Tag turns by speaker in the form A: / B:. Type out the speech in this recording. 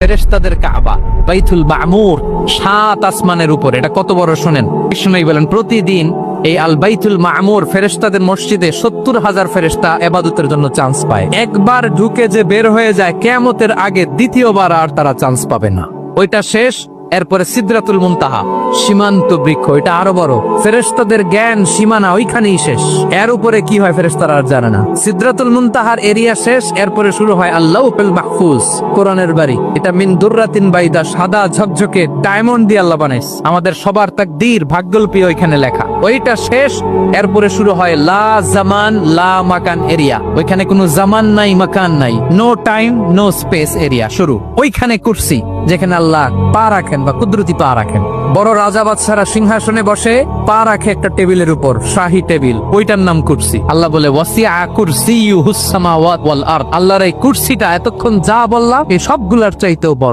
A: ফেরেশতাদের কাবা বাইতুল মামুর 7 আসমানের উপর। এটা কত বড় শুনেন। বিষ্ণু বলেন প্রতিদিন এই আল বাইতুল মামুর ফেরেশতাদের মসজিদে 70,000 ফেরেশতা ইবাদতের জন্য চান্স পায়। একবার ঢুকে যে বের হয়ে যায় কিয়ামতের আগে দ্বিতীয়বার আর তারা চান্স পাবে না। ওইটা শেষ। এরপরে সিদরাতুল মুনতাহা সীমান্ত বৃক্ষ, এটা আরো বড়। ফেরেশতাদের জ্ঞান সীমানা ওইখানেই শেষ। এর উপরে কি হয় ফেরেশতারা আর জানে না। সিদরাতুল মুনতাহার এরিয়া শেষ, এরপরে শুরু হয় আল্লাহুল মাহফুজ, কোরআনের বাড়ি। এটা মিন দুররাতিন বাইদা, সাদা ঝকঝকে ডায়মন্ড দিয়ে আল্লাহ বানাইছে। আমাদের সবার তাকদীর ভাগ্যলিপি ওইখানে লেখা। ওইটা শেষ, এরপরে শুরু হয় লা জামান লা মাকান এরিয়া। ওইখানে কোনো জামান নাই, মাকান নাই, no time no space area শুরু। ওইখানে কুরসি, যেখানে আল্লাহ পা রাখেন বা কুদরতি পা রাখেন। বড় রাজা বাদশারা সিংহাসনে বসে পা রাখে একটা টেবিলের উপর, শাহী টেবিল, ওইটার নাম কুরসি। আল্লাহ বলে ওয়াসিআ কুরসিয়ুহুস সামাওয়াত ওয়াল আরদ। আল্লাহর এই কুরসিটা এতক্ষণ যা বললাম এই সবগুলার চাইতেও বড়।